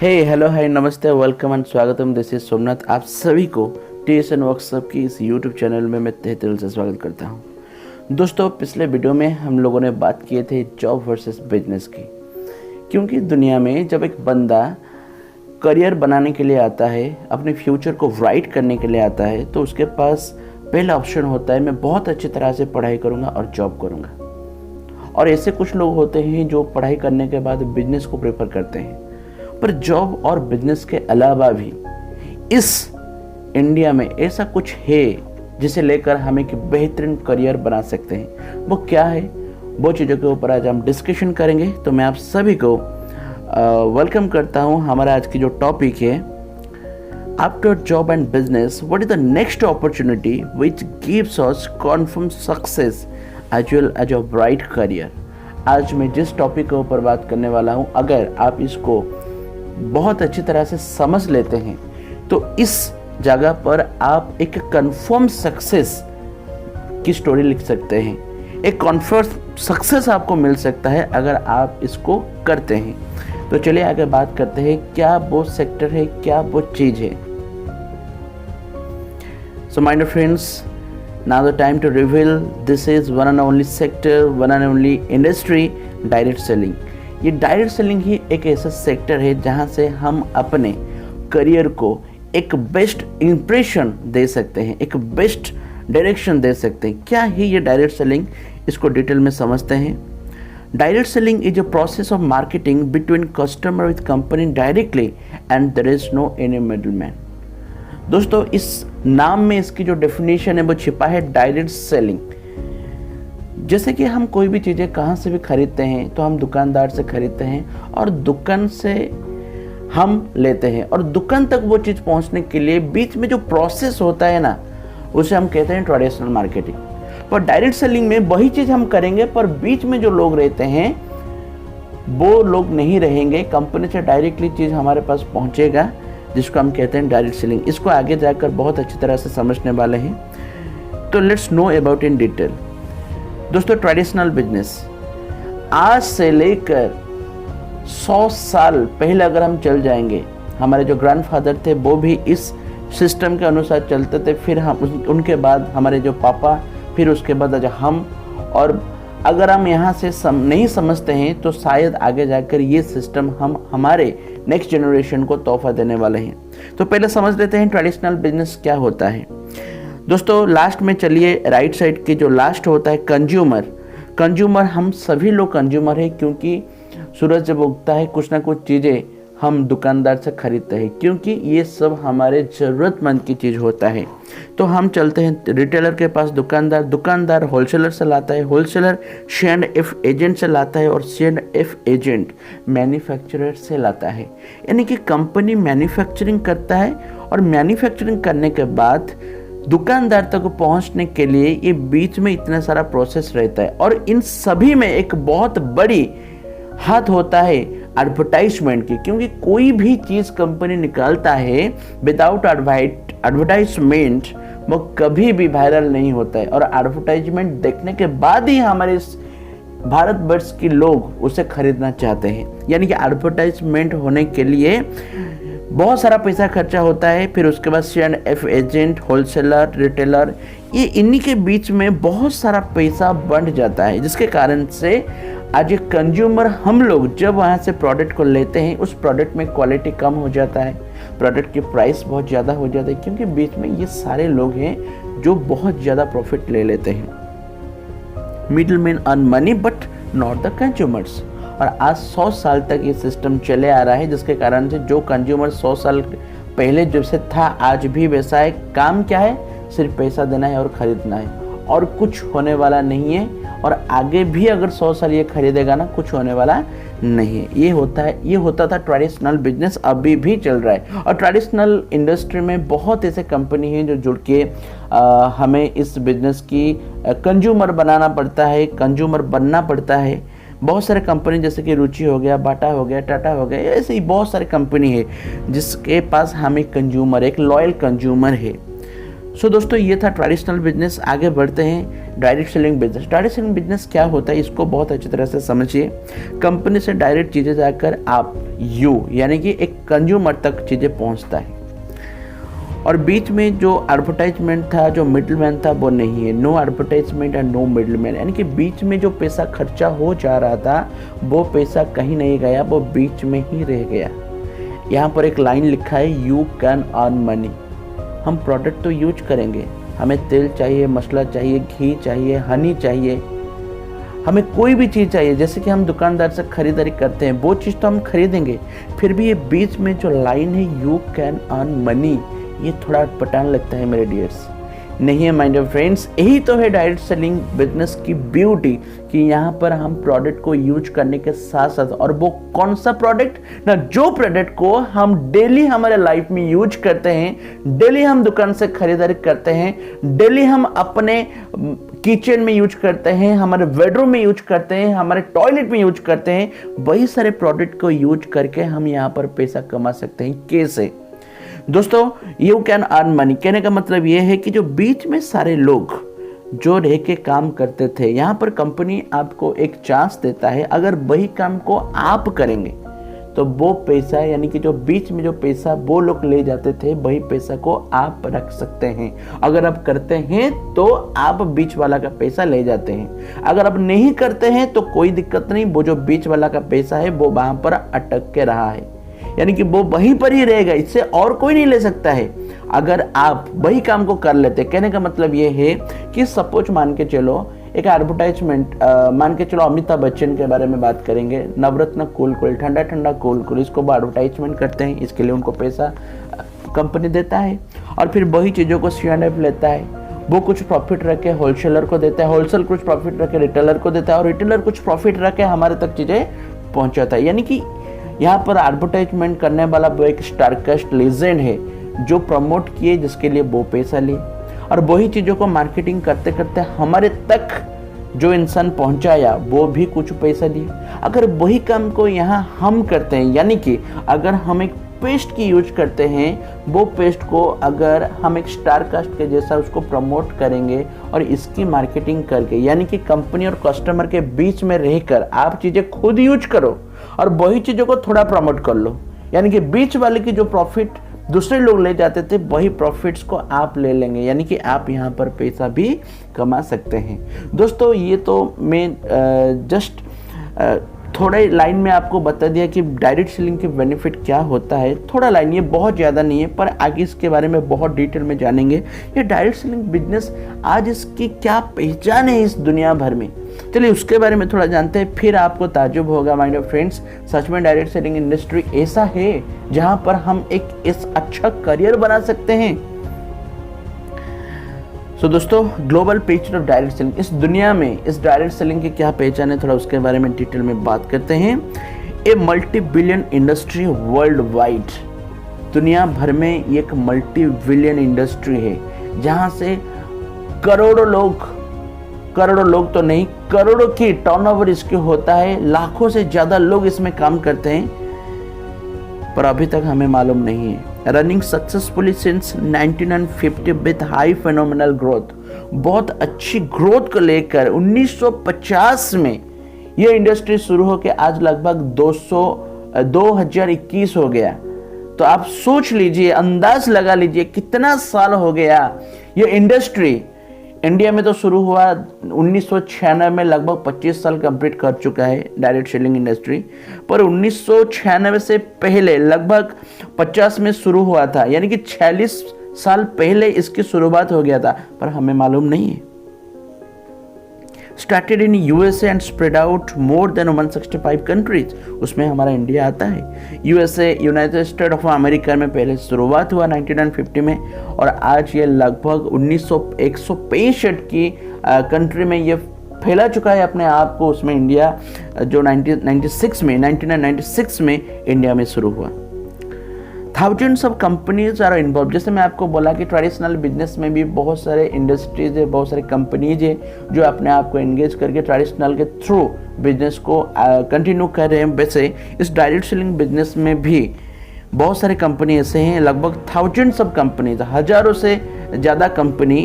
Hello hi नमस्ते welcome and स्वागतम। This is Somnath. आप सभी को टीएसएन वर्कशॉप की इस यूट्यूब चैनल में मैं तहे दिल से स्वागत करता हूं। दोस्तों, पिछले वीडियो में हम लोगों ने बात किए थे जॉब वर्सेस बिजनेस की, क्योंकि दुनिया में जब एक बंदा करियर बनाने के लिए आता है, अपने फ्यूचर को ब्राइट करने के लिए आता है, तो उसके पास पहला ऑप्शन होता है मैं बहुत अच्छी तरह से पढ़ाई करूँगा और जॉब करूँगा। और ऐसे कुछ लोग होते हैं जो पढ़ाई करने के बाद बिजनेस को प्रेफर करते हैं। पर जॉब और बिजनेस के अलावा भी इस इंडिया में ऐसा कुछ है जिसे लेकर हम एक बेहतरीन करियर बना सकते हैं। वो क्या है, वो चीज़ों के ऊपर आज हम डिस्कशन करेंगे। तो मैं आप सभी को वेलकम करता हूं। हमारा आज की जो टॉपिक है, after job and business what is the next opportunity which gives us confirm success as well as a bright career. आज मैं जिस टॉपिक के ऊपर बात करने वाला हूं, अगर आप इसको बहुत अच्छी तरह से समझ लेते हैं तो इस जगह पर आप एक कंफर्म सक्सेस की स्टोरी लिख सकते हैं। एक कंफर्म सक्सेस आपको मिल सकता है अगर आप इसको करते हैं। तो चलिए आगे बात करते हैं, क्या वो सेक्टर है, क्या वो चीज़ है। So my dear friends, now the time to reveal this is one and only sector, one and only industry, direct selling. ये डायरेक्ट सेलिंग ही एक ऐसा सेक्टर है जहां से हम अपने करियर को एक बेस्ट इंप्रेशन दे सकते हैं, एक बेस्ट डायरेक्शन दे सकते हैं। क्या है ये डायरेक्ट सेलिंग, इसको डिटेल में समझते हैं। Direct selling is a process of marketing between customer with company directly and there is no any middleman. दोस्तों, इस नाम में इसकी जो डेफिनेशन है वो छिपा है डायरेक्ट सेलिंग। जैसे कि हम कोई भी चीज़ें कहाँ से भी खरीदते हैं तो हम दुकानदार से खरीदते हैं और दुकान से हम लेते हैं, और दुकान तक वो चीज़ पहुँचने के लिए बीच में जो प्रोसेस होता है ना, उसे हम कहते हैं ट्रेडिशनल मार्केटिंग। पर डायरेक्ट सेलिंग में वही चीज़ हम करेंगे, पर बीच में जो लोग रहते हैं वो लोग नहीं रहेंगे। कंपनी से डायरेक्टली चीज़ हमारे पास पहुँचेगा, जिसको हम कहते हैं डायरेक्ट सेलिंग। इसको आगे जाकर बहुत अच्छी तरह से समझने वाले हैं। तो let's know about in detail. दोस्तों, ट्रेडिशनल बिजनेस आज से लेकर 100 साल पहले अगर हम चल जाएंगे, हमारे जो ग्रैंडफादर थे वो भी इस सिस्टम के अनुसार चलते थे। फिर हम उनके बाद हमारे जो पापा, फिर उसके बाद आज हम। और अगर हम यहाँ से नहीं समझते हैं तो शायद आगे जाकर ये सिस्टम हम हमारे नेक्स्ट जनरेशन को तोहफा देने वाले हैं। तो पहले समझ लेते हैं ट्रेडिशनल बिजनेस क्या होता है। दोस्तों, लास्ट में चलिए, राइट साइड की जो लास्ट होता है कंज्यूमर। कंज्यूमर हम सभी लोग कंज्यूमर है, क्योंकि सूरज जब उगता है कुछ ना कुछ चीज़ें हम दुकानदार से खरीदते हैं, क्योंकि ये सब हमारे ज़रूरतमंद की चीज़ होता है। तो हम चलते हैं रिटेलर के पास, दुकानदार होलसेलर से लाता है, होलसेलर C&F एजेंट से लाता है, और C&F एजेंट मैन्युफैक्चरर से लाता है। यानी कि कंपनी मैन्युफैक्चरिंग करता है, और मैन्युफैक्चरिंग करने के बाद दुकानदार तक पहुंचने के लिए ये बीच में इतना सारा प्रोसेस रहता है। और इन सभी में एक बहुत बड़ी हाथ होता है एडवर्टाइजमेंट की, क्योंकि कोई भी चीज़ कंपनी निकालता है विदाउट एडवर्टाइजमेंट वो कभी भी वायरल नहीं होता है। और एडवर्टाइजमेंट देखने के बाद ही हमारे भारतवर्ष के लोग उसे खरीदना चाहते हैं। यानी कि एडवर्टाइजमेंट होने के लिए बहुत सारा पैसा खर्चा होता है। फिर उसके बाद C&F एजेंट, होलसेलर, रिटेलर, ये इन्हीं के बीच में बहुत सारा पैसा बढ़ जाता है, जिसके कारण से आज एक कंज्यूमर हम लोग जब वहाँ से प्रोडक्ट को लेते हैं, उस प्रोडक्ट में क्वालिटी कम हो जाता है, प्रोडक्ट की प्राइस बहुत ज़्यादा हो जाता है, क्योंकि बीच में ये सारे लोग हैं जो बहुत ज़्यादा प्रॉफिट ले लेते हैं। Middle man earn money but not the consumers. और आज 100 साल तक ये सिस्टम चले आ रहा है, जिसके कारण से जो कंज्यूमर 100 साल पहले जैसे था आज भी वैसा है। काम क्या है, सिर्फ पैसा देना है और ख़रीदना है, और कुछ होने वाला नहीं है। और आगे भी अगर 100 साल ये खरीदेगा ना, कुछ होने वाला नहीं है। ये होता था ट्रेडिशनल बिजनेस, अभी भी चल रहा है। और ट्रेडिशनल इंडस्ट्री में बहुत ऐसे कंपनी हैं जो जुड़ के हमें इस बिजनेस की कंज्यूमर बनाना पड़ता है, कंज्यूमर बनना पड़ता है। बहुत सारे कंपनी जैसे कि रुचि हो गया, बाटा हो गया, टाटा हो गया, ऐसे ही बहुत सारे कंपनी है जिसके पास हम एक कंज्यूमर, एक लॉयल कंज्यूमर है। सो दोस्तों ये था ट्रेडिशनल बिजनेस। आगे बढ़ते हैं direct selling business. Direct selling business क्या होता है इसको बहुत अच्छी तरह से समझिए। कंपनी से डायरेक्ट चीज़ें जाकर आप यानी कि एक कंज्यूमर तक चीज़ें पहुंचता है, और बीच में जो एडवर्टाइजमेंट था, जो मिडलमैन था, वो नहीं है। No advertisement and no middleman, यानी कि बीच में जो पैसा खर्चा हो जा रहा था वो पैसा कहीं नहीं गया, वो बीच में ही रह गया। यहाँ पर एक लाइन लिखा है, यू कैन अर्न मनी। हम प्रोडक्ट तो यूज करेंगे, हमें तेल चाहिए, मसाला चाहिए, घी चाहिए, हनी चाहिए, हमें कोई भी चीज़ चाहिए, जैसे कि हम दुकानदार से खरीदारी करते हैं वो चीज़ तो हम खरीदेंगे। फिर भी ये बीच में जो लाइन है यू कैन अर्न मनी, ये थोड़ा अटपटान लगता है मेरे डियर्स, नहीं है माय डियर फ्रेंड्स। यही तो है डायरेक्ट सेलिंग बिजनेस की ब्यूटी, कि यहाँ पर हम प्रोडक्ट को यूज करने के साथ साथ, और वो कौन सा प्रोडक्ट ना, जो प्रोडक्ट को हम डेली हमारे लाइफ में यूज करते हैं, डेली हम दुकान से खरीदारी करते हैं, डेली हम अपने किचन में यूज करते हैं, हमारे बेडरूम में यूज करते हैं, हमारे टॉयलेट में यूज करते हैं, वही सारे प्रोडक्ट को यूज करके हम यहाँ पर पैसा कमा सकते हैं। कैसे दोस्तों? यू कैन अर्न मनी कहने का मतलब ये है कि जो बीच में सारे लोग जो रह के काम करते थे, यहाँ पर कंपनी आपको एक चांस देता है, अगर वही काम को आप करेंगे तो वो पैसा, यानी कि जो बीच में जो पैसा वो लोग ले जाते थे, वही पैसा को आप रख सकते हैं। अगर आप करते हैं तो आप बीच वाला का पैसा ले जाते हैं, अगर आप नहीं करते हैं तो कोई दिक्कत नहीं, वो जो बीच वाला का पैसा है वो वहां पर अटक के रहा है, यानी कि वो वहीं पर ही रहेगा, इससे और कोई नहीं ले सकता है। अगर आप वही काम को कर लेते, कहने का मतलब ये है कि सपोज मान के चलो एक एडवर्टाइजमेंट, मान के चलो अमिताभ बच्चन के बारे में बात करेंगे, नवरत्न कूल कूल, ठंडा ठंडा कूल कूल, इसको वो एडवर्टाइजमेंट करते हैं, इसके लिए उनको पैसा कंपनी देता है, और फिर वही चीज़ों को C&F लेता है, वो कुछ प्रॉफिट रख के होलसेलर को देता है, होलसेल कुछ प्रॉफिट रख के रिटेलर को देता है, और रिटेलर कुछ प्रॉफिट रख के हमारे तक चीज़ें पहुँचाता है। यानी कि यहाँ पर एडवर्टाइजमेंट करने वाला वो एक स्टारकास्ट लेजेंड है जो प्रमोट किए, जिसके लिए वो पैसा लिए, और वही चीज़ों को मार्केटिंग करते करते हमारे तक जो इंसान पहुंचाया वो भी कुछ पैसा दिए। अगर वही काम को यहाँ हम करते हैं, यानी कि अगर हम एक पेस्ट की यूज करते हैं, वो पेस्ट को अगर हम एक स्टार कास्ट के जैसा उसको प्रमोट करेंगे और इसकी मार्केटिंग करके, यानी कि कंपनी और कस्टमर के बीच में रहकर आप चीज़ें खुद यूज करो और वही चीज़ों को थोड़ा प्रमोट कर लो, यानी कि बीच वाले की जो प्रॉफिट दूसरे लोग ले जाते थे वही प्रॉफिट्स को आप ले लेंगे, यानी कि आप यहाँ पर पैसा भी कमा सकते हैं। दोस्तों ये तो मैं जस्ट थोड़े लाइन में आपको बता दिया कि डायरेक्ट सेलिंग के बेनिफिट क्या होता है, थोड़ा लाइन, ये बहुत ज़्यादा नहीं है, पर आगे इसके बारे में बहुत डिटेल में जानेंगे। ये डायरेक्ट सेलिंग बिजनेस आज इसकी क्या पहचान है इस दुनिया भर में, चलिए उसके बारे में थोड़ा जानते हैं, फिर आपको ताज्जुब होगा माय डियर फ्रेंड्स, सच में डायरेक्ट सेलिंग इंडस्ट्री ऐसा है जहां पर हम एक इस अच्छा करियर बना सकते हैं। सो दोस्तों, global picture of direct selling, इस दुनिया में इस डायरेक्ट सेलिंग की क्या पहचान है, थोड़ा उसके बारे में डिटेल में बात करते हैं। A multi billion industry world wide, दुनिया भर में एक मल्टी बिलियन इंडस्ट्री है जहां से करोड़ों लोग तो नहीं, करोड़ों की टर्नओवर इसके होता है, लाखों से ज्यादा लोग इसमें काम करते हैं, पर अभी तक हमें मालूम नहीं है। Running successfully since 1950 with high phenomenal growth, बहुत अच्छी ग्रोथ को लेकर 1950 में ये इंडस्ट्री शुरू होकर आज लगभग 2021 हो गया। तो आप सोच लीजिए, अंदाज लगा लीजिए कितना साल हो गया। ये इंडस्ट्री इंडिया में तो शुरू हुआ 1996 में, लगभग 25 साल कंप्लीट कर चुका है डायरेक्ट सेलिंग इंडस्ट्री, पर 1996 से पहले लगभग 50 में शुरू हुआ था, यानी कि 46 साल पहले इसकी शुरुआत हो गया था, पर हमें मालूम नहीं है। Started in USA and spread out more than 165 countries, उसमें हमारा इंडिया आता है। USA, United state of America में पहले शुरुआत हुआ 1950 में, और आज ये लगभग 165 की कंट्री में ये फैला चुका है अपने आप को। उसमें इंडिया जो 1996 में इंडिया में शुरू हुआ। Thousands of companies are involve, जैसे मैं आपको बोला कि ट्रेडिशनल बिजनेस में भी बहुत सारे इंडस्ट्रीज है, बहुत सारे कंपनीज है जो अपने आप को एंगेज करके ट्रेडिशनल के थ्रू बिजनेस को कंटिन्यू कर रहे हैं। वैसे इस डायरेक्ट सेलिंग बिजनेस में भी बहुत सारे कंपनी ऐसे हैं, लगभग थाउजेंड्स ऑफ कंपनीज, हजारों से ज़्यादा कंपनी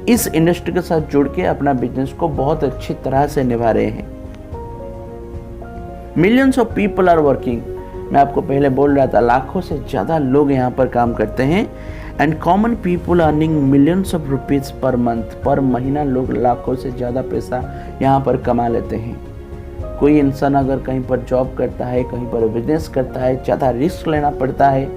इस इंडस्ट्री के साथ जुड़ के अपना बिजनेस को बहुत अच्छी तरह से निभा रहे हैं। Millions of people are working, मैं आपको पहले बोल रहा था लाखों से ज़्यादा लोग यहाँ पर काम करते हैं। And common people earning millions of rupees per month, पर महीना लोग लाखों से ज़्यादा पैसा यहाँ पर कमा लेते हैं। कोई इंसान अगर कहीं पर जॉब करता है, कहीं पर बिजनेस करता है, ज़्यादा रिस्क लेना पड़ता है,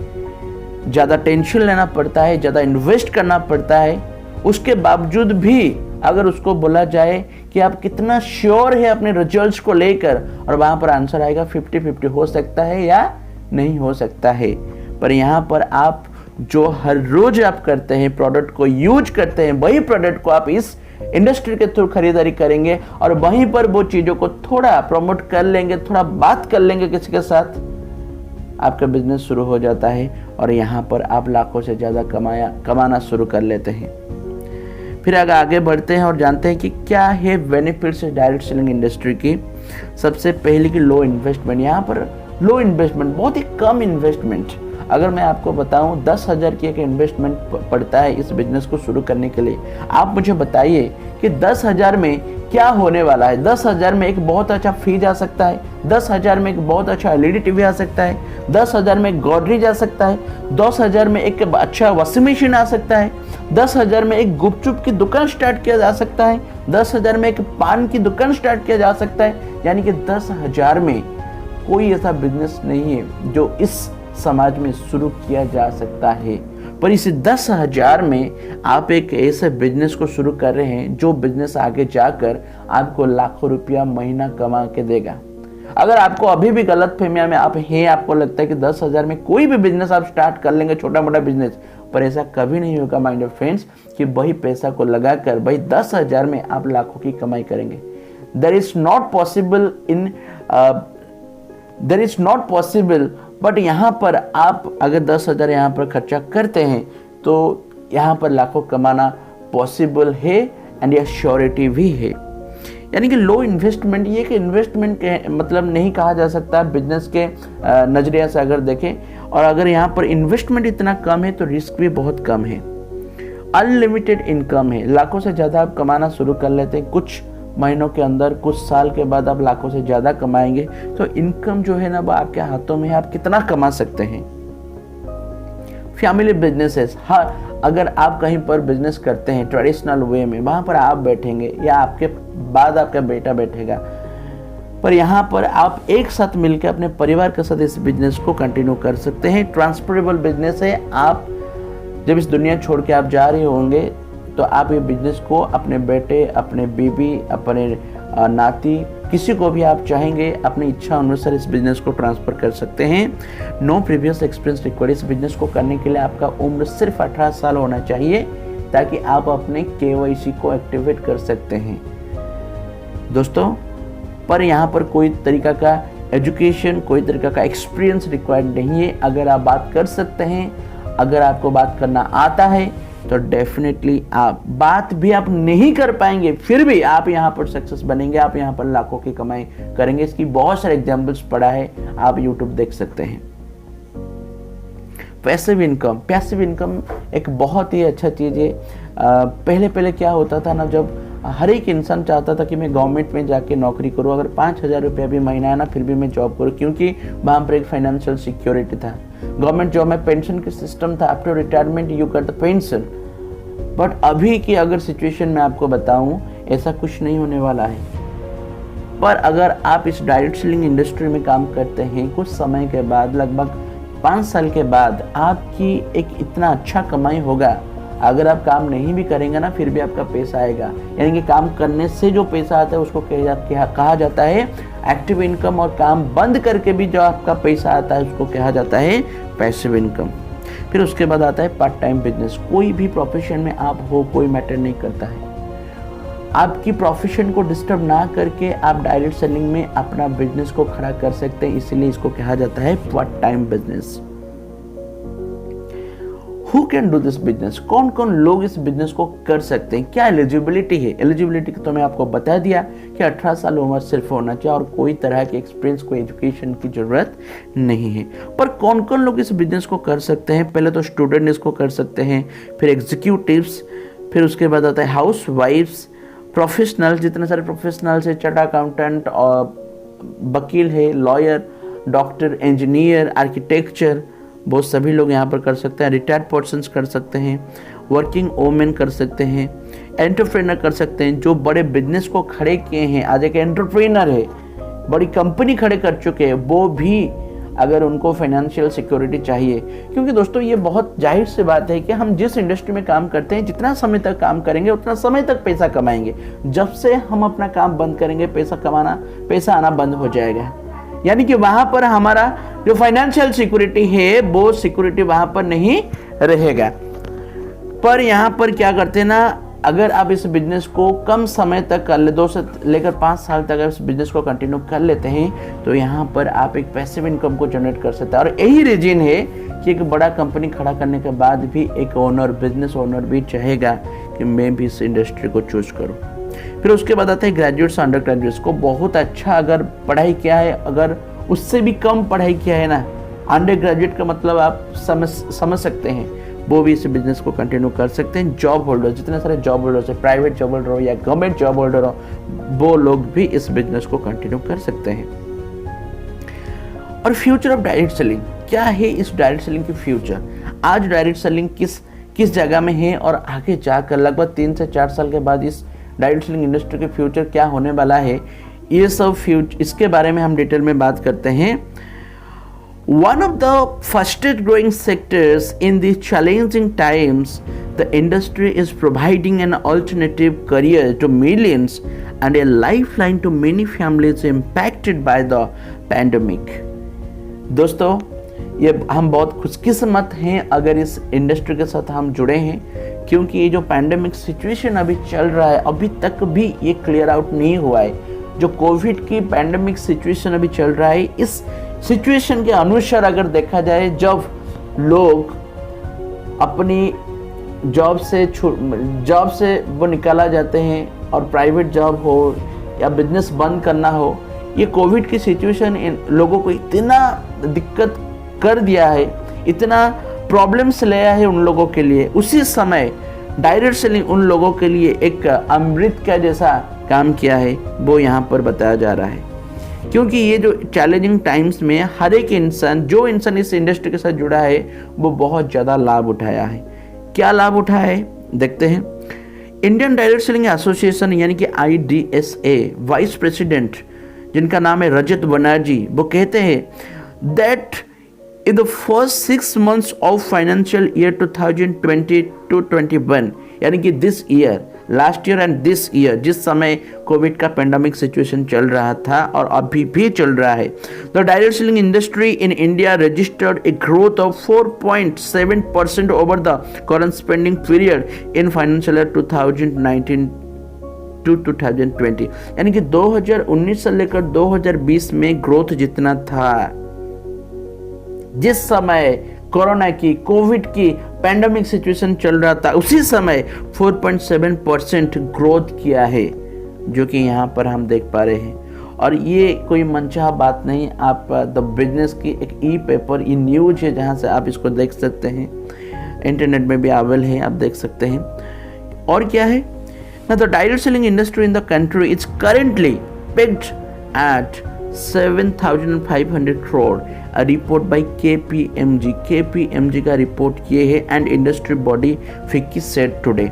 ज़्यादा टेंशन लेना पड़ता है, ज़्यादा इन्वेस्ट करना पड़ता है, उसके बावजूद भी अगर उसको बोला जाए कि आप कितना श्योर है अपने रिजल्ट्स को लेकर, और वहाँ पर आंसर आएगा 50-50, हो सकता है या नहीं हो सकता है। पर यहाँ पर आप जो हर रोज आप करते हैं, प्रोडक्ट को यूज करते हैं, वही प्रोडक्ट को आप इस इंडस्ट्री के थ्रू खरीदारी करेंगे और वहीं पर वो चीज़ों को थोड़ा प्रमोट कर लेंगे, थोड़ा बात कर लेंगे किसी के साथ, आपका बिजनेस शुरू हो जाता है और यहाँ पर आप लाखों से ज़्यादा कमाना शुरू कर लेते हैं। फिर अगर आगे बढ़ते हैं और जानते हैं कि क्या है बेनिफिट्स डायरेक्ट सेलिंग इंडस्ट्री की। सबसे पहले की लो इन्वेस्टमेंट, यहाँ पर लो इन्वेस्टमेंट, बहुत ही कम इन्वेस्टमेंट। अगर मैं आपको बताऊं 10,000 की एक इन्वेस्टमेंट पड़ता है इस बिजनेस को शुरू करने के लिए। आप मुझे बताइए कि 10,000 में क्या होने वाला है। 10,000 में एक बहुत अच्छा फ्रिज आ सकता है, 10,000 में एक बहुत अच्छा एलईडी टीवी आ सकता है, 10,000 में एक गोदरेज आ सकता है, 10,000 में एक अच्छा वॉशिंग मशीन आ सकता है, 10,000 में एक गुपचुप की दुकान स्टार्ट किया जा सकता है, 10,000 में एक पान की दुकान स्टार्ट किया जा सकता है। यानी कि 10,000 में कोई ऐसा बिजनेस नहीं है जो इस समाज में शुरू किया जा सकता है। पर इस 10,000 में आप एक ऐसे बिजनेस को शुरू कर रहे हैं जो बिजनेस आगे जाकर आपको लाखों रुपया महीना कमा के देगा। अगर आपको अभी भी गलत फहमिया में आप हैं, आपको लगता है कि 10,000 में कोई भी बिजनेस आप स्टार्ट कर लेंगे, छोटा मोटा बिजनेस, पर ऐसा कभी नहीं होगा माय डियर फ्रेंड्स कि वही पैसा को लगाकर वही 10,000 में आप लाखों की कमाई करेंगे। There is not possible. But यहाँ पर आप अगर 10,000 यहाँ पर खर्चा करते हैं तो यहाँ पर लाखों कमाना पॉसिबल है एंड यह श्योरिटी भी है। यानी कि लो इन्वेस्टमेंट, ये कि इन्वेस्टमेंट के मतलब नहीं कहा जा सकता बिजनेस के नज़रिए से अगर देखें। और अगर यहाँ पर इन्वेस्टमेंट इतना कम है तो रिस्क भी बहुत कम है। अनलिमिटेड इनकम है, लाखों से ज़्यादा आप कमाना शुरू कर लेते हैं। कुछ महीनों के अंदर, कुछ साल के बाद आप लाखों से ज़्यादा कमाएंगे। तो इनकम जो है ना वो आपके हाथों में है, आप कितना कमा सकते हैं। फैमिली बिजनेसेस, हाँ, अगर आप कहीं पर बिजनेस करते हैं ट्रेडिशनल वे में, वहाँ पर आप बैठेंगे या आपके बाद आपका बेटा बैठेगा, पर यहाँ पर आप एक साथ मिलकर अपने परिवार के साथ इस बिजनेस को कंटिन्यू कर सकते हैं। ट्रांसफरेबल बिजनेस है। आप जब इस दुनिया छोड़ के आप जा रहे होंगे तो आप ये बिजनेस को अपने बेटे, अपने बीबी, अपने नाती, किसी को भी आप चाहेंगे अपनी इच्छा अनुसार इस बिजनेस को ट्रांसफ़र कर सकते हैं। No previous experience required. इस बिजनेस को करने के लिए आपका उम्र सिर्फ 18 साल होना चाहिए ताकि आप अपने KYC को एक्टिवेट कर सकते हैं दोस्तों। पर यहाँ पर कोई तरीका का एजुकेशन, कोई तरीका का एक्सपीरियंस रिक्वायर्ड नहीं है। अगर आप बात कर सकते हैं, अगर आपको बात करना आता है तो डेफिनेटली आप बात भी आप नहीं कर पाएंगे, फिर भी आप यहाँ पर सक्सेस बनेंगे, आप यहाँ पर लाखों की कमाई करेंगे। इसकी बहुत सारे एग्जांपल्स पड़ा है, आप यूट्यूब देख सकते हैं। पैसिव इनकम एक बहुत ही अच्छा चीज़ है। पहले क्या होता था ना, जब हर एक इंसान चाहता था कि मैं गवर्नमेंट में जाके नौकरी करूँ, अगर 5,000 रुपया भी महीना है ना फिर भी मैं जॉब करूँ, क्योंकि वहाँ पर एक फाइनेंशियल सिक्योरिटी था। गवर्नमेंट जॉब में पेंशन का सिस्टम था, after retirement you get the pension. But अभी की अगर सिचुएशन में आपको बताऊं, ऐसा कुछ नहीं होने वाला है। पर अगर आप इस डायरेक्ट सेलिंग इंडस्ट्री में काम करते हैं, कुछ समय के बाद, लगभग 5 साल के बाद आपकी एक इतना अच्छा कमाई होगा। अगर आप काम नहीं भी करेंगे ना फिर भी आपका पैसा आएगा। यानी कि काम करने से जो पैसा आता है उसको कहा जाता है एक्टिव इनकम, और काम बंद करके भी जो आपका पैसा आता है उसको कहा जाता है पैसिव इनकम। फिर उसके बाद आता है पार्ट टाइम बिजनेस। कोई भी प्रोफेशन में आप हो, कोई मैटर नहीं करता है। आपकी प्रोफेशन को डिस्टर्ब ना करके आप डायरेक्ट सेलिंग में अपना बिजनेस को खड़ा कर सकते हैं, इसलिए इसको कहा जाता है part time business. Who can do this business, कौन कौन लोग इस बिजनेस को कर सकते हैं, क्या एलिजिबिलिटी है। एलिजिबिलिटी तो मैं आपको बता दिया कि 18 साल उम्र सिर्फ होना चाहिए और कोई तरह के एक्सपीरियंस, कोई एजुकेशन की जरूरत नहीं है। पर कौन कौन लोग इस बिजनेस को कर सकते हैं, पहले तो स्टूडेंट इसको कर सकते हैं, फिर एग्जीक्यूटिव्स, फिर उसके बाद आता है हाउस वाइफ्स, प्रोफेशनल, जितने सारे प्रोफेशनल्स है, चार्टर्ड अकाउंटेंट और वकील है, लॉयर, डॉक्टर, इंजीनियर, आर्किटेक्चर, बहुत सभी लोग यहाँ पर कर सकते हैं। रिटायर्ड पर्सन्स कर सकते हैं, वर्किंग वोमेन कर सकते हैं, एंटरप्रेनर कर सकते हैं, जो बड़े बिजनेस को खड़े किए हैं, आज एक एंटरप्रेनर है, बड़ी कंपनी खड़े कर चुके हैं, वो भी अगर उनको फाइनेंशियल सिक्योरिटी चाहिए। क्योंकि दोस्तों ये बहुत जाहिर सी बात है कि हम जिस इंडस्ट्री में काम करते हैं, जितना समय तक काम करेंगे उतना समय तक पैसा कमाएंगे। जब से हम अपना काम बंद करेंगे, पैसा आना बंद हो जाएगा। यानी कि वहां पर हमारा जो फाइनेंशियल सिक्योरिटी है वो सिक्योरिटी वहां पर नहीं रहेगा। पर यहाँ पर क्या करते हैं ना, अगर आप इस बिजनेस को कम समय तक कर ले, 2 से लेकर 5 साल तक अगर इस बिजनेस को कंटिन्यू कर लेते हैं तो यहाँ पर आप एक पैसिव इनकम को जनरेट कर सकते हैं। और यही रीजन है कि एक बड़ा कंपनी खड़ा करने के बाद भी एक ओनर, बिजनेस ओनर भी चाहेगा कि मैं भी इस इंडस्ट्री को चूज करूँ। फिर उसके बाद आता है ग्रेजुएट्स, अंडर ग्रेजुएट्स को बहुत अच्छा अगर पढ़ाई किया है, अगर उससे भी कम पढ़ाई किया है ना, अंडर ग्रेजुएट का मतलब आप समझ सकते हैं, वो भी इस बिजनेस को कंटिन्यू कर सकते हैं। जॉब होल्डर, जितने सारे जॉब होल्डर्स है, प्राइवेट जॉब होल्डर हो या गवर्नमेंट जॉब होल्डर हो, वो लोग भी इस बिजनेस को कंटिन्यू कर सकते हैं। और फ्यूचर ऑफ डायरेक्ट सेलिंग, क्या है इस डायरेक्ट सेलिंग की फ्यूचर? आज डायरेक्ट सेलिंग किस जगह में है और आगे जाकर लगभग 3 से 4 साल के बाद इस डायरेक्ट सेलिंग इंडस्ट्री के फ्यूचर क्या होने वाला है, ये सब इसके बारे में हम डिटेल में बात करते हैं। One of the fastest growing sectors in these challenging times, the industry is providing an alternative career to millions and a lifeline to many families impacted by the pandemic. दोस्तों, ये हम बहुत खुशकिस्मत हैं अगर इस इंडस्ट्री के साथ हम जुड़े हैं, क्योंकि ये जो पैंडेमिक सिचुएशन अभी चल रहा है, अभी तक भी ये क्लियर आउट नहीं हुआ है। जो कोविड की पैंडेमिक सिचुएशन अभी चल रहा है, इस सिचुएशन के अनुसार अगर देखा जाए, जब लोग अपनी जॉब से वो निकाला जाते हैं और प्राइवेट जॉब हो या बिजनेस बंद करना हो, ये कोविड की सिचुएशन इन लोगों को इतना दिक्कत कर दिया है, इतना प्रॉब्लम्स ले आया है उन लोगों के लिए। उसी समय डायरेक्ट सेलिंग उन लोगों के लिए एक अमृत का जैसा काम किया है, वो यहाँ पर बताया जा रहा है। क्योंकि ये जो चैलेंजिंग टाइम्स में हर एक इंसान, जो इंसान इस इंडस्ट्री के साथ जुड़ा है, वो बहुत ज़्यादा लाभ उठाया है। क्या लाभ उठाया है देखते हैं। इंडियन डायरेक्ट सेलिंग एसोसिएशन यानी कि IDSA वाइस प्रेसिडेंट, जिनका नाम है रजत बनर्जी, वो कहते हैं that in the first 6 months of financial year 2020 to 21, यानी कि this year, last year and this year, जिस समय कोविड का पेंडेमिक सिचुएशन चल रहा था और अभी भी चल रहा है, the direct selling industry in India registered a growth of 4.7% over the corresponding period in financial year 2019 to 2020, यानी कि 2019 से लेकर 2020 में ग्रोथ जितना था, जिस समय कोरोना की, कोविड की पैंडेमिक सिचुएशन चल रहा था, उसी समय 4.7% ग्रोथ किया है, जो कि यहाँ पर हम देख पा रहे हैं। और ये कोई मनचाहा बात नहीं, आप द बिजनेस की एक पेपर, ई न्यूज है, जहाँ से आप इसको देख सकते हैं, इंटरनेट में भी अवेलेबल है, आप देख सकते हैं। और क्या है ना, the direct selling industry in the country is currently pegged at 7,500 crore, a report by KPMG का रिपोर्ट ये है, and industry body FICCI said today.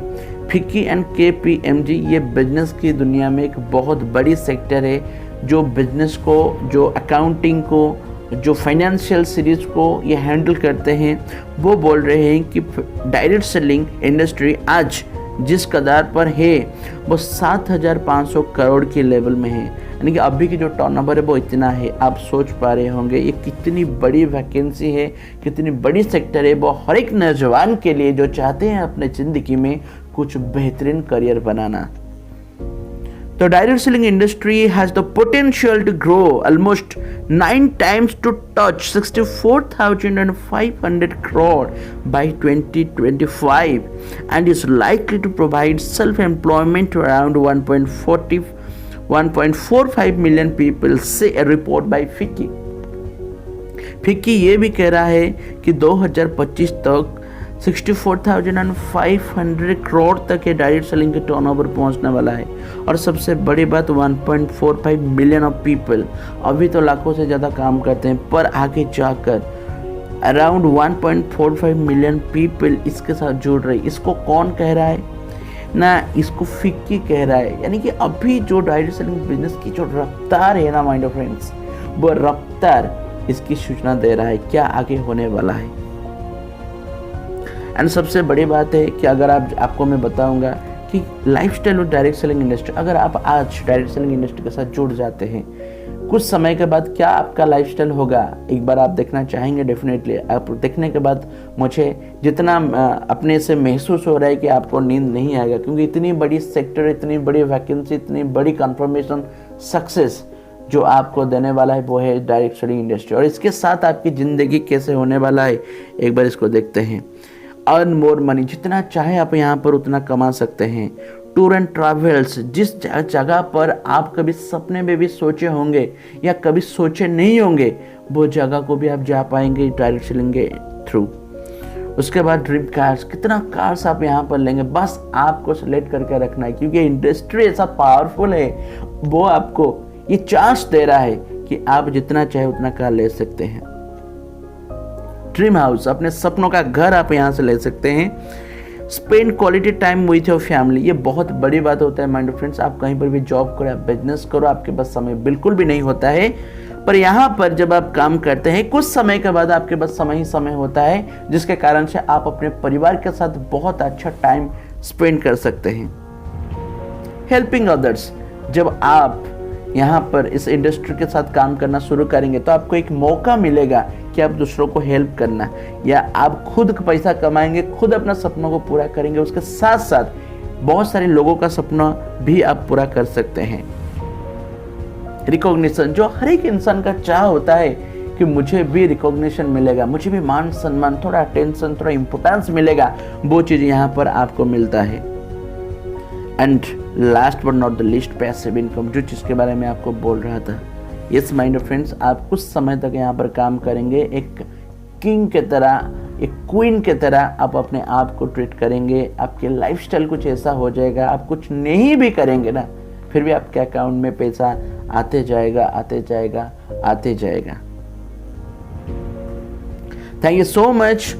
FICCI and KPMG ये बिजनेस की दुनिया में एक बहुत बड़ी सेक्टर है, जो बिजनेस को, जो अकाउंटिंग को, जो फाइनेंशियल सीरीज को ये हैंडल करते हैं। वो बोल रहे हैं कि डायरेक्ट सेलिंग इंडस्ट्री आज जिस कदार पर है वो 7,500 करोड़ के लेवल में है, यानी कि अभी की जो टर्नओवर है वो इतना है। आप सोच पा रहे होंगे ये कितनी बड़ी वैकेंसी है, कितनी बड़ी सेक्टर है, वो हर एक नौजवान के लिए जो चाहते हैं अपने ज़िंदगी में कुछ बेहतरीन career banana. The direct selling industry has the potential to grow almost 9 times to touch 64,500 crore by 2025 and is likely to provide self-employment to around 1.45 million people, say a report by FICCI. FICCI ये भी कह रहा है कि 2025 तक 64,500 करोड़ तक ये direct selling के टर्नओवर पहुंचने वाला है। और सबसे बड़ी बात 1.45 मिलियन ऑफ पीपल, अभी तो लाखों से ज़्यादा काम करते हैं, पर आगे जाकर अराउंड 1.45 मिलियन पीपल इसके साथ जुड़ रहे। इसको कौन कह रहा है ना, इसको फिक्की कह रहा है। यानी कि अभी जो डायरेक्ट सेलिंग बिजनेस की जो रफ्तार है ना माय डियर फ्रेंड्स, वो रफ्तार इसकी सूचना दे रहा है क्या आगे होने वाला है। एंड सबसे बड़ी बात है कि अगर आपको मैं बताऊंगा कि लाइफस्टाइल और डायरेक्ट सेलिंग इंडस्ट्री, अगर आप आज डायरेक्ट सेलिंग इंडस्ट्री के साथ जुड़ जाते हैं, कुछ समय के बाद क्या आपका लाइफस्टाइल होगा, एक बार आप देखना चाहेंगे। डेफिनेटली आप देखने के बाद मुझे जितना अपने से महसूस हो रहा है कि आपको नींद नहीं आएगा, क्योंकि इतनी बड़ी सेक्टर, इतनी बड़ी वैकेंसी, इतनी बड़ी कन्फर्मेशन सक्सेस जो आपको देने वाला है वो है डायरेक्ट सेलिंग इंडस्ट्री। और इसके साथ आपकी ज़िंदगी कैसे होने वाला है, एक बार इसको देखते हैं। अर्न मोर मनी, जितना चाहे आप यहाँ पर उतना कमा सकते हैं। टूर एंड ट्रैवल्स, जिस जगह पर आप कभी सपने में भी सोचे होंगे या कभी सोचे नहीं होंगे, वो जगह को भी आप जा पाएंगे डायरेक्ट सेलिंग के थ्रू। उसके बाद ड्रीम कार्स, कितना कार्स आप यहाँ पर लेंगे, बस आपको सेलेक्ट करके रखना है, क्योंकि इंडस्ट्री ऐसा पावरफुल है, वो आपको ये चांस दे रहा है कि आप जितना चाहे उतना कार ले सकते हैं। ड्रीम हाउस, अपने सपनों का घर आप यहाँ से ले सकते हैं। Spend quality time with your family, ये बहुत बड़ी बात होता है माय डियर फ्रेंड्स। आप कहीं पर भी जॉब करो, आप बिजनेस करो, आपके पास समय बिल्कुल भी नहीं होता है, पर यहाँ पर जब आप काम करते हैं कुछ समय के बाद आपके पास समय ही समय होता है, जिसके कारण से आप अपने परिवार के साथ बहुत अच्छा टाइम स्पेंड कर सकते हैं। हेल्पिंग अदर्स, जब आप यहाँ पर इस इंडस्ट्री के साथ काम करना शुरू करेंगे तो आपको एक मौका मिलेगा कि आप दूसरों को हेल्प करना, या आप खुद पैसा कमाएंगे, खुद अपना सपनों को पूरा करेंगे, उसके साथ साथ बहुत सारे लोगों का सपना भी आप पूरा कर सकते हैं। रिकॉग्निशन, जो हर एक इंसान का चाह होता है कि मुझे भी रिकॉग्निशन मिलेगा, मुझे भी मान सम्मान, थोड़ा अटेंशन, थोड़ा इंपोर्टेंस मिलेगा, वो चीज़ यहाँ पर आपको मिलता है। And last but not the least, passive income, जो चीज़ के बारे में आपको बोल रहा था। यस माय डियर फ्रेंड्स, आप कुछ समय तक यहाँ पर काम करेंगे, एक किंग के तरह, एक क्वीन के तरह आप अपने आप को ट्रीट करेंगे। आपके लाइफस्टाइल कुछ ऐसा हो जाएगा, आप कुछ नहीं भी करेंगे ना, फिर भी आपके अकाउंट में पैसा आते जाएगा, आते जाएगा, आते जाएगा। Thank you so much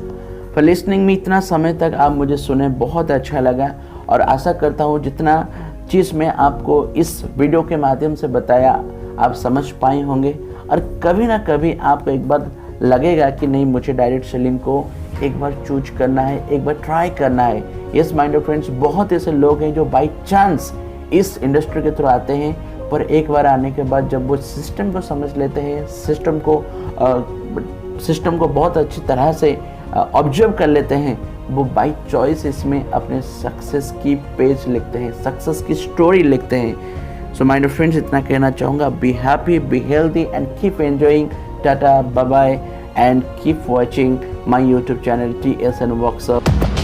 for listening me. इतना समय तक आप मुझे सुने, बहुत अच्छा लगा, और आशा करता हूँ जितना चीज़ मैं आपको इस वीडियो के माध्यम से बताया आप समझ पाए होंगे, और कभी ना कभी आपको एक बार लगेगा कि नहीं, मुझे डायरेक्ट सेलिंग को एक बार चूज करना है, एक बार ट्राई करना है। यस माय डियर फ्रेंड्स, बहुत ऐसे लोग हैं जो बाय चांस इस इंडस्ट्री के थ्रू आते हैं, पर एक बार आने के बाद जब वो सिस्टम को समझ लेते हैं, सिस्टम को बहुत अच्छी तरह से ऑब्जर्व कर लेते हैं, वो बाई चॉइस इसमें अपने सक्सेस की पेज लिखते हैं, सक्सेस की स्टोरी लिखते हैं। सो माय डियर फ्रेंड्स, इतना कहना चाहूँगा, be happy, be healthy and keep enjoying. Tata, bye bye, and keep watching my YouTube channel TSN Workshop।